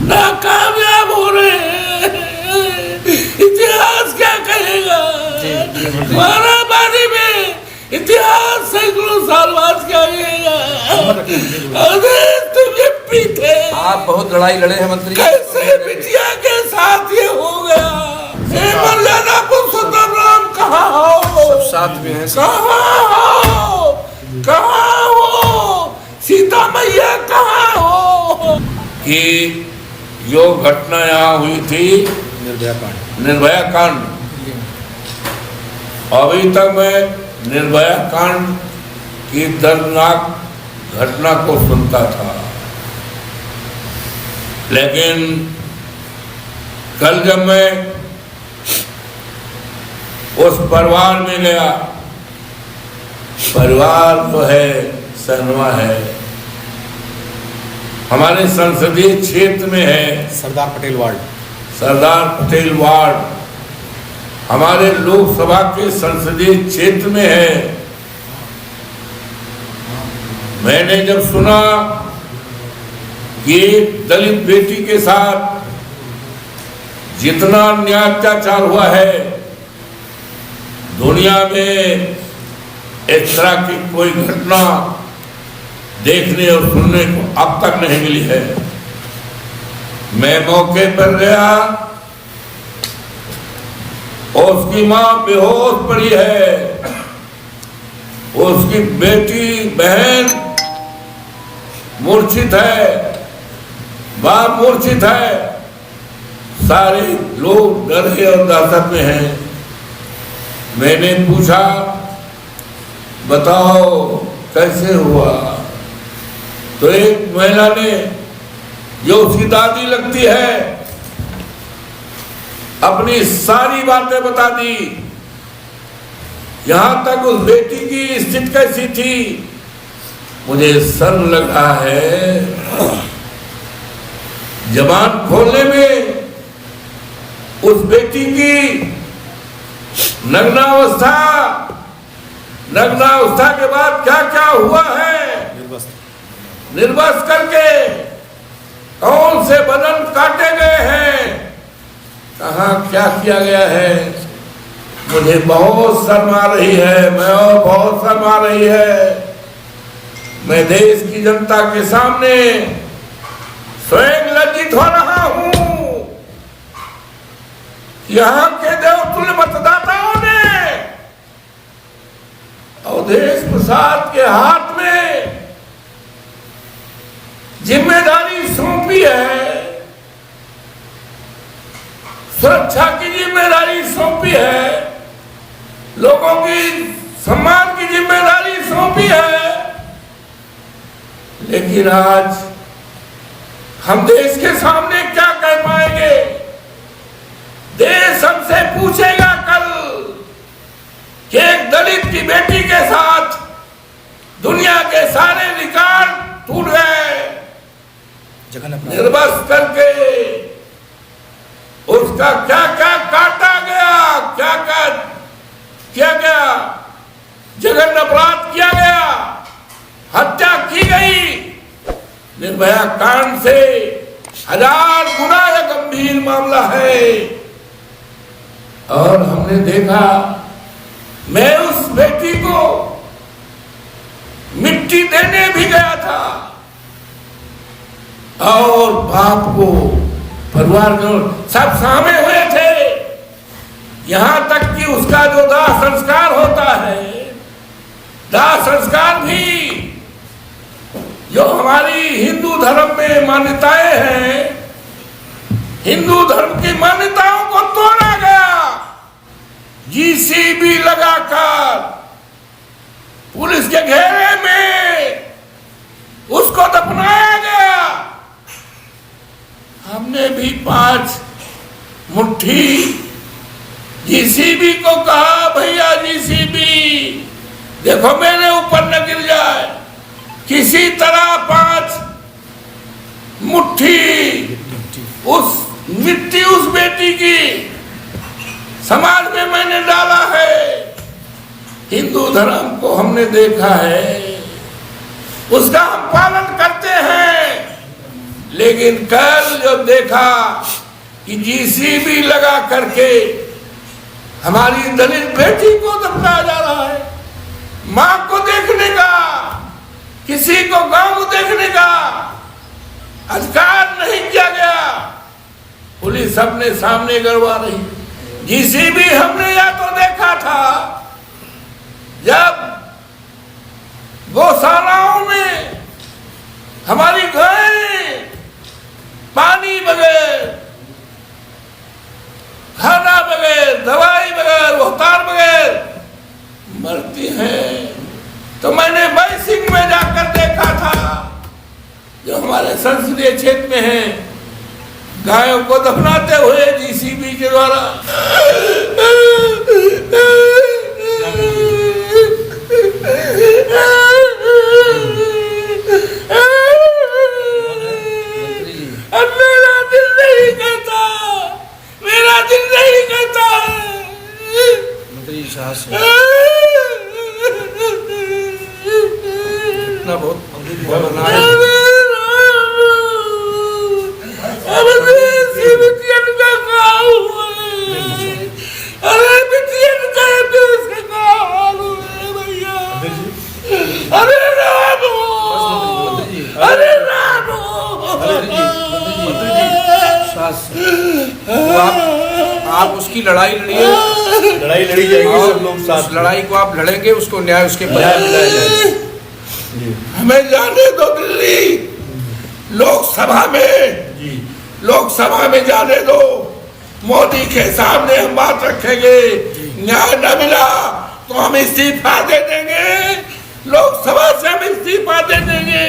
नाकामयाब हो रहे हैं, इतिहास क्या कहेगा? मारामारी में इतिहास सैकड़ों साल बाद क्या कहेगा? अरे तुम ये पीते, आप बहुत लड़ाई लड़े हैं मंत्री। कैसे बिटिया के साथ ये हो गया? मर्यादा पुरुषोत्तम राम कहाँ हो? सब साथ में हैं। कहाँ हो? कहाँ हो? सीता मैया कहाँ हो? कि जो घटना यहाँ हुई थी निर्भया कांड, अभी तक मैं निर्भया कांड की दर्दनाक घटना को सुनता था, लेकिन कल जब मैं उस परिवार में गया, परिवार तो है सनवा है, हमारे संसदीय क्षेत्र में है, सरदार पटेल वार्ड, सरदार पटेल वार्ड हमारे लोकसभा के संसदीय क्षेत्र में है। मैंने जब सुना कि दलित बेटी के साथ जितना अन्याय अत्याचार हुआ है, दुनिया में इस तरह की कोई घटना देखने और सुनने को अब तक नहीं मिली है। मैं मौके पर गया, उसकी मां बेहोश पड़ी है, उसकी बेटी बहन मूर्छित है, बाप मूर्छित है, सारे लोग डरे और दहशत में हैं। मैंने पूछा, बताओ कैसे हुआ? तो एक महिला ने, जो उसकी दादी लगती है, अपनी सारी बातें बता दी। यहां तक उस बेटी की स्थिति कैसी थी, मुझे शर्म लग रहा है जबान खोलने में। उस बेटी की नग्नावस्था के बाद क्या क्या हुआ है, निर्वस्त्र करके कौन से बदन काटे गए हैं, कहाँ क्या किया गया है, मुझे बहुत शर्म आ रही है। बहुत शर्म आ रही है। मैं देश की जनता के सामने स्वयं लज्जित हो रहा हूं। यहाँ के देवतुल्य मतदाताओं ने अवधेश प्रसाद के हाथ में जिम्मेदारी सौंपी है, सुरक्षा की जिम्मेदारी सौंपी है, लोगों की सम्मान की जिम्मेदारी सौंपी है। लेकिन आज हम देश के सामने क्या कह पाएंगे? देश हमसे पूछेगा कल कि एक दलित की बेटी के साथ दुनिया के सारे रिकॉर्ड टूट गए, निर्वस्त्र करके उसका क्या क्या काटा गया, क्या क्या किया गया, जघन्य अपराध किया गया, हत्या की गई। निर्भया कांड से 1000 गुना गंभीर मामला है। और हमने देखा, मैं उस बेटी को मिट्टी देने भी गया था और बाप को, परिवार को सब शामिल हुए थे। यहां तक कि उसका जो दाह संस्कार होता है, दाह संस्कार भी जो हमारी हिंदू धर्म में मान्यताएं हैं, हिंदू धर्म की मान्यताओं को तोड़ा गया। जीसीबी लगाकर पुलिस के घेरे में उसको दफनाया गया। हमने भी 5 मुट्ठी जीसीबी को कहा, भैया जीसीबी देखो मेरे ऊपर न गिर जाए, किसी तरह 5 मुट्ठी उस मिट्टी उस बेटी की समाज में मैंने डाला है। हिंदू धर्म को हमने देखा है, उसका हम पालन करते हैं, लेकिन कल जो देखा कि जीसीबी लगा करके हमारी दलित बेटी को दफनाया जा रहा है, मां को देखने का, किसी को गांव देखने का अधिकार नहीं किया गया। पुलिस अपने सामने गड़वा रही। जीसीबी हमने या तो देखा था जब गौशालाओं में हमारी गायें पानी बगैर, खाना बगैर, दवाई बगैर, रोहतार बगैर मरती हैं, तो मैंने बैसिंग में जाकर देखा था, जो हमारे संसदीय क्षेत्र में है, गायों को दफनाते हुए जीसीबी के द्वारा। मेरा दिल नहीं कहता, मेरा दिल नहीं कहता। मंत्री साहस इतना बहुत अरे बिटियन का इसका क्या हाल हुआ भैया? अरे राम हो, अरे राम हो। आप उसकी लड़ाई लड़िए, लड़ाई लड़ी जाएगी, सब लोग उस साथ। लड़ाई को आप लड़ेंगे, उसको न्याय उसके बजाय मिलाया जाएगा। हमें जाने दो दिल्ली, लोकसभा में जाने दो, मोदी के सामने हम बात रखेंगे। न्याय न मिला तो हम इस्तीफा दे देंगे, लोकसभा से हम इस्तीफा दे देंगे।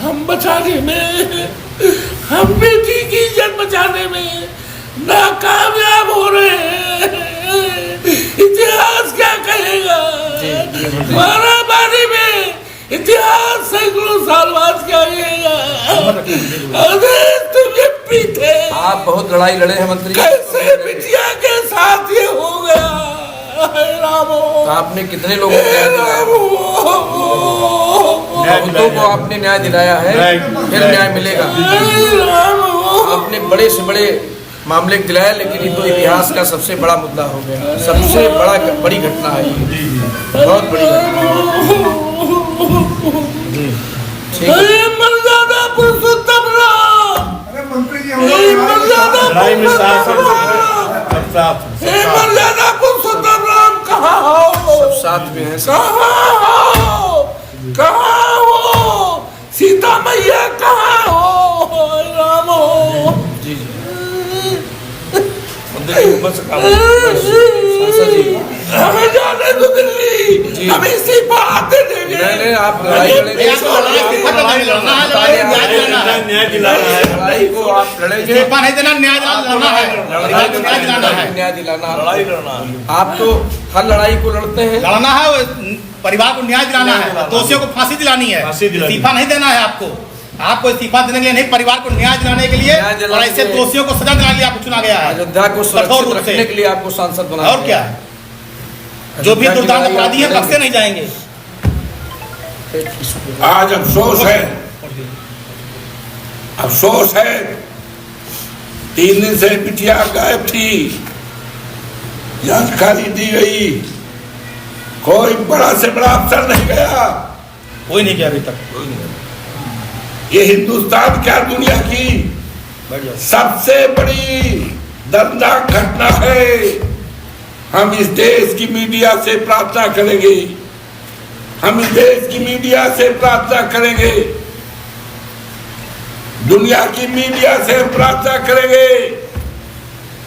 हम बचाने में, हम बेटी की इज्जत बचाने में नाकामयाब हो रहे हैं। इतिहास क्या कहेगा? मारामारी में इतिहास सैकड़ों साल बाद क्या कहेगा? अरे तुम ये पीते, आप बहुत लड़ाई लड़े हैं मंत्री। कैसे बिटिया के साथ ये हो गया? रामो, तो आपने कितने लोगों को न्याय दिलाया? बहुतों को आपने न्याय दिलाया है, फिर न्याय मिलेगा। आपने बड़े से बड़े मामले दिलाया, लेकिन ये तो इतिहास का सबसे बड़ा मुद्दा हो गया, सबसे बड़ी घटना है ये, बहुत बड़ी घटना। मर्यादा पुरुषोत्तम राम, लड़ाई में साथ मर्यादा पुरुषोत्तम राम कहाँ हो? सब साथ में हैं। कहाँ हो? सीता मैया कहाँ हो? राम हो। जी जी हमें जाने दो दिल्ली, हम इस्तीफा दे देंगे। नहीं, आप लड़ाई लड़ेंगे, न्याय दिलाना है, लड़ाई को आप लड़ेंगे, नहीं देना, न्याय दिलाना है, न्याय दिलाना, लड़ाई लड़ना। आप तो हर लड़ाई को लड़ते हैं, लड़ना है, परिवार को न्याय दिलाना है, दोषियों को फांसी दिलानी है, इस्तीफा नहीं देना है आपको इस्तीफा देने के लिए नहीं, परिवार को न्याय दिलाने के लिए और ऐसे दोषियों को सजा दिलाने के लिए आपको चुना गया है। अयोध्या को सुरक्षित रखने के लिए आपको सांसद बनाया। और क्या, जो भी दुर्दांत अपराधी है बख्शे नहीं जाएंगे। आज अफसोस है 3 दिन से बिटिया गायब थी, जानकारी दी गई, कोई बड़ा से बड़ा अफसर नहीं गया, कोई नहीं गया अभी तक। ये हिंदुस्तान क्या दुनिया की सबसे बड़ी दर्दनाक घटना है। हम इस देश की मीडिया से प्रार्थना करेंगे, हम इस देश की मीडिया से प्रार्थना करेंगे, दुनिया की मीडिया से प्रार्थना करेंगे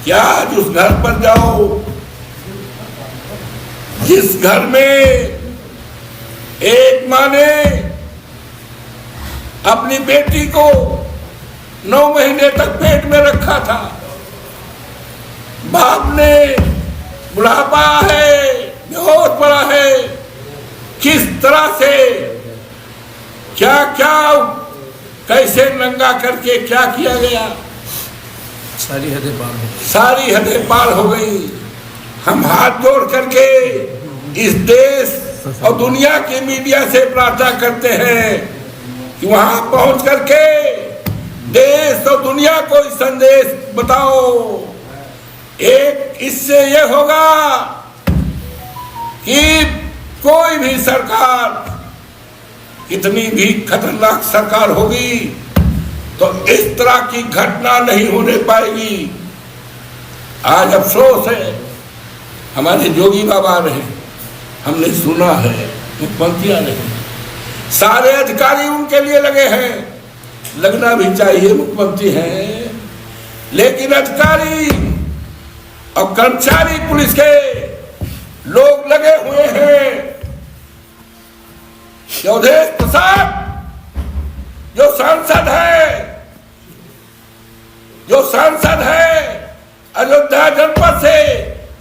कि आज उस घर पर जाओ जिस घर में एक मां ने अपनी बेटी को 9 महीने तक पेट में रखा था, बाप ने बुढ़ापा है, बेहोश पड़ा है, किस तरह से क्या क्या कैसे नंगा करके क्या किया गया, सारी हदें पार हो गई। सारी हदें पार हो गई। हम हाथ जोड़ करके इस देश और दुनिया की मीडिया से प्रार्थना करते हैं कि वहां पहुंच करके देश और दुनिया को संदेश बताओ। एक इससे ये होगा कि कोई भी सरकार, कितनी भी खतरनाक सरकार होगी, तो इस तरह की घटना नहीं होने पाएगी। आज अफसोस है, हमारे जोगी बाबा रहे, हमने सुना है, मुख्यमंत्री रहे, सारे अधिकारी उनके लिए लगे हैं, लगना भी चाहिए, मुख्यमंत्री हैं, लेकिन अधिकारी और कर्मचारी पुलिस के लोग लगे हुए हैं। योगेश प्रसाद जो सांसद है अयोध्या जनपद से,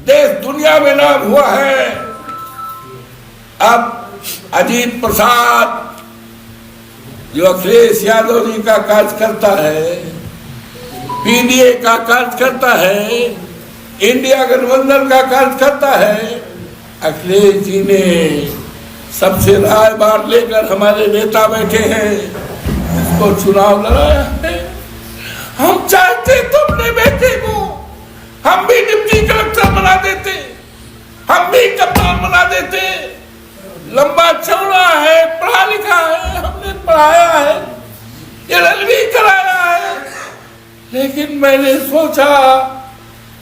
देश दुनिया में नाम हुआ है। अब अजीत प्रसाद जो अखिलेश यादव जी का कार्य करता है, पीडीए का कार्य करता है, इंडिया गठबंधन का कार्य करता है, अखिलेश जी ने सबसे राय बात लेकर हमारे नेता बैठे हैं, इसको चुनाव लड़ाया है। हम चाहते तो अपने बेटे को हम भी डिप्टी कलेक्टर बना देते, हम भी कप्तान बना देते। लंबा चौड़ा है, पढ़ा लिखा है, हमने पढ़ाया है, एलएलबी कराया है, लेकिन मैंने सोचा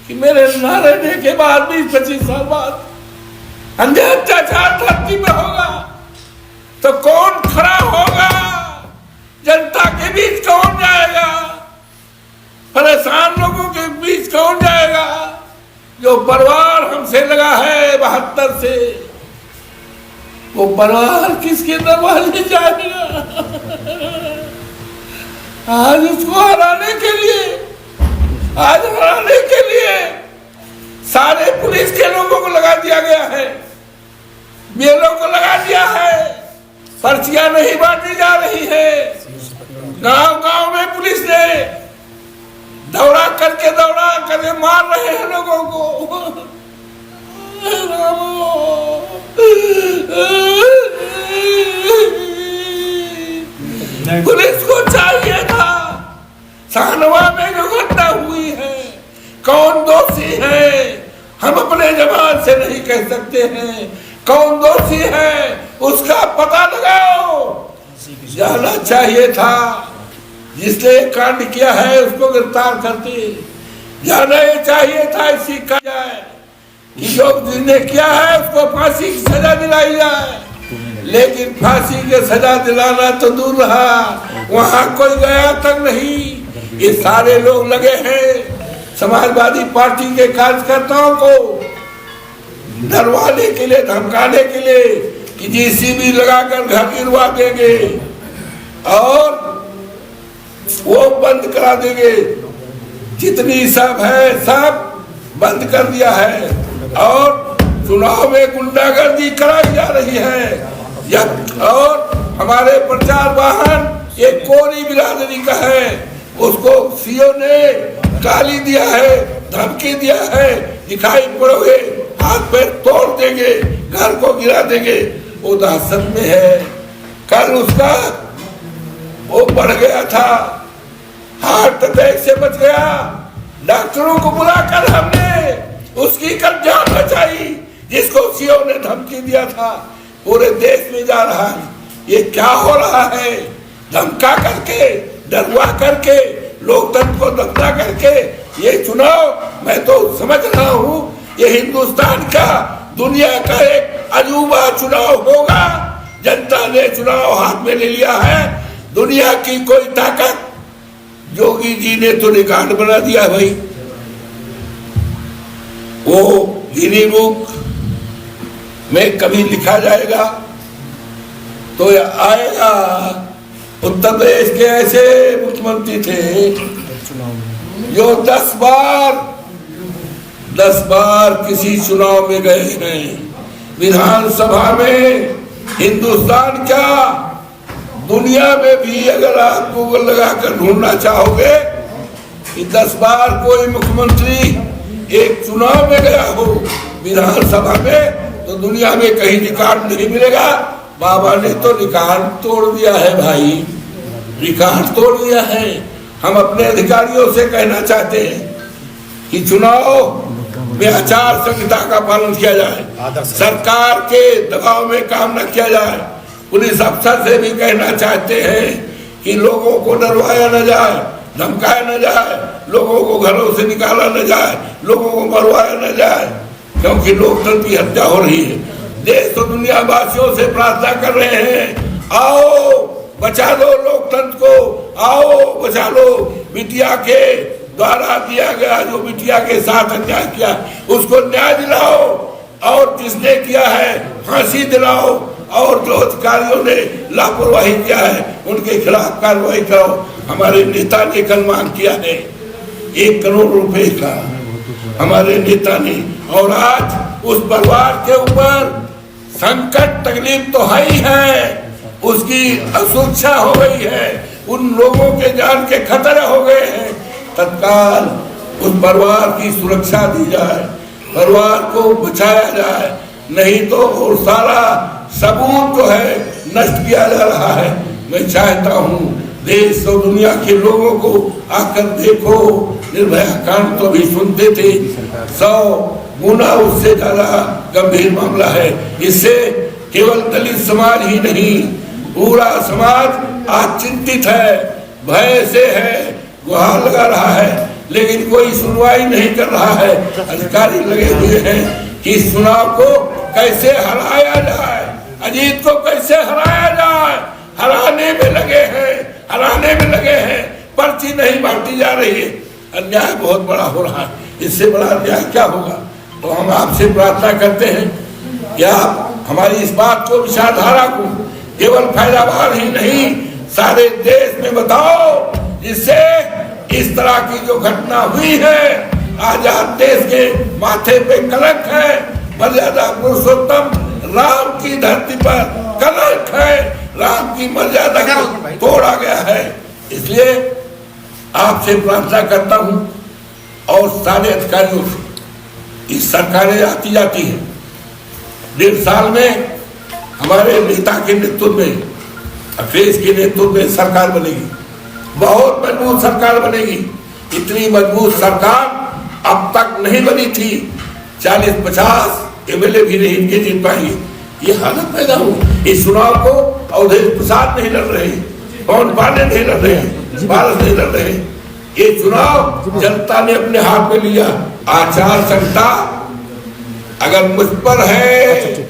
कि मेरे न रहने के बाद 20-25 साल बाद अन्याय अत्याचार धरती में होगा तो कौन खड़ा होगा, जनता के बीच कौन जाएगा, परेशान लोगों के बीच कौन जाएगा। जो परिवार हमसे लगा है 72 से, वो परिवार किसके दरवाजे जाएगा। आज उसको हराने के लिए सारे पुलिस के लोगों को लगा दिया गया है, बेलों को लगा दिया है, पर्चियां नहीं बांटी जा रही है। गांव-गांव में पुलिस ने दौड़ा करके मार रहे हैं लोगों को। पुलिस को चाहिए था, शाहनवा में जो घटना हुई है, कौन दोषी है हम अपने जबान से नहीं कह सकते हैं, कौन दोषी है उसका पता लगाओ। जाना चाहिए था, जिसने कांड किया है उसको गिरफ्तार करते, जाना ये चाहिए था इसी का जाए कि जो जिसने किया है उसको फांसी की सजा दिलाई जाए। लेकिन फांसी की सजा दिलाना तो दूर रहा, वहां कोई गया तक नहीं। ये सारे लोग लगे हैं समाजवादी पार्टी के कार्यकर्ताओं को डरवाने के लिए, धमकाने के लिए कि जेसीबी लगाकर घर गिरवा देंगे और वो बंद करा देंगे। जितनी सब है सब बंद कर दिया है और चुनाव में गुंडागर्दी कराई जा रही है। और हमारे प्रचार वाहन ये कोरी बिरादरी का है, उसको सीओ ने गाली दिया है, धमकी दिया है, दिखाई पड़ोगे हाथ पैर तोड़ देंगे, घर को गिरा देंगे। वो दहशत में है। कल उसका वो बढ़ गया था, हार्ट अटैक से बच गया, डॉक्टरों को बुलाकर हमने उसकी कल जान बचाई, जिसको सीओ ने धमकी दिया था। पूरे देश में जा रहा है, ये क्या हो रहा है? धमका करके, डरवा करके, लोकतंत्र को दबा करके ये चुनाव, मैं तो समझ रहा हूँ ये हिंदुस्तान का, दुनिया का एक अजूबा चुनाव होगा। जनता ने चुनाव हाथ में ले लिया है, दुनिया की कोई ताकत, योगी जी ने तो रिकॉर्ड बना दिया भाई। वो गिनी बुक में कभी लिखा जाएगा तो आएगा। उत्तर प्रदेश के ऐसे मुख्यमंत्री थे जो 10 बार 10 बार किसी चुनाव में गए हैं। विधानसभा में हिंदुस्तान क्या दुनिया में भी अगर आप गूगल लगाकर ढूंढना चाहोगे कि 10 बार कोई मुख्यमंत्री एक चुनाव में गया हो विधानसभा में, तो दुनिया में कहीं रिकॉर्ड नहीं मिलेगा। बाबा ने तो रिकॉर्ड तोड़ दिया है भाई, रिकॉर्ड तोड़ दिया है। हम अपने अधिकारियों से कहना चाहते हैं कि चुनाव में आचार संहिता का पालन किया जाए, सरकार के दबाव में काम न किया जाए। पुलिस अफसर से भी कहना चाहते हैं कि लोगों को डरवाया न जाए, धमकाया न जाए, लोगों को घरों से निकाला न जाए, लोगों को मरवाया न जाए, क्योंकि लोकतंत्र की हत्या हो रही है। देश तो दुनिया वासियों से प्रार्थना कर रहे हैं, आओ बचा लो लोकतंत्र को, आओ बचा लो। बिटिया के द्वारा दिया गया जो बिटिया के साथ अन्याय किया उसको न्याय दिलाओ, और जिसने किया है फांसी दिलाओ, और जो अधिकारियों ने लापरवाही किया है उनके खिलाफ कार्रवाई करो। हमारे नेता ने कल मांग किया है 1 करोड़ रुपए का, हमारे नेता ने, और आज उस परिवार के ऊपर संकट तकलीफ तो है ही है, उसकी असुरक्षा हो गई है, उन लोगों के जान के खतरे हो गए हैं। तत्काल उस परिवार की सुरक्षा दी जाए, परिवार को बचाया जाए, नहीं तो और सारा सबूत जो है नष्ट किया जा रहा है। मैं चाहता हूँ देश और दुनिया के लोगों को आकर देखो, निर्भया कांड तो भी सुनते थे, 100 गुना उससे ज्यादा गंभीर मामला है। इससे केवल दलित समाज ही नहीं, पूरा समाज आज चिंतित है, भय से है, गुहार लगा रहा है, लेकिन कोई सुनवाई नहीं कर रहा है। अधिकारी लगे हुए हैं कि इस चुनाव को कैसे हराया जाए, अजीत को कैसे हराया जाए, हराने में लगे हैं, हराने में लगे हैं। पर्ची नहीं बांटी जा रही है, अन्याय बहुत बड़ा हो रहा है। इससे बड़ा अन्याय क्या होगा? तो हम आपसे प्रार्थना करते हैं कि आप हमारी इस बात को, विचारधारा को केवल फैलावार ही नहीं सारे देश में बताओ, जिससे इस तरह की जो घटना हुई है, आजाद देश के माथे पे कलंक है, मर्यादा पुरुषोत्तम राम की धरती पर कलंक है, राम की मर्यादा को तोड़ा गया है। इसलिए आपसे प्रार्थना करता हूं और सारे अधिकारियों से, इस सरकारें आती जाती है, 1.5 साल में हमारे नेता के नेतृत्व में, अखिलेश के नेतृत्व में सरकार बनेगी, बहुत मजबूत सरकार बनेगी। इतनी मजबूत सरकार अब तक नहीं बनी थी, 40-50 एमएलए भी नहीं इनके जीत पाएंगे। ये हालत पैदा हुई। इस चुनाव को अवधेश प्रसाद नहीं लड़ रहे, पवन पांडे नहीं लड़ रहे, पारस नहीं लड़ रहे। ये चुनाव जनता ने अपने हाथ में लिया। आचार संहिता अगर मुझ पर है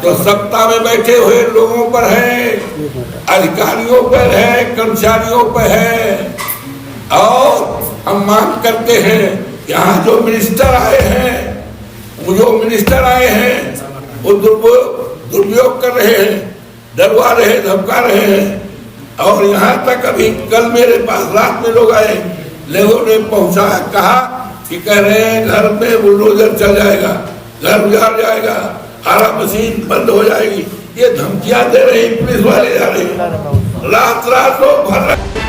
तो सत्ता में बैठे हुए लोगों पर है, अधिकारियों पर है, कर्मचारियों पर है। और हम मांग करते हैं यहाँ जो मिनिस्टर आए हैं, वो दुरुपयोग कर रहे हैं, डरवा रहे, धमका रहे हैं। और यहाँ तक अभी कल मेरे पास रात में लोग आए, लोगों ने पहुंचा कहा कि कह रहे हैं घर में बुलडोजर चल जाएगा, घर उजाड़ जाएगा, हारा मशीन बंद हो जाएगी। ये धमकियां दे रहे पुलिस वाले जा रहे हैं, रात रात लोग भर रहे।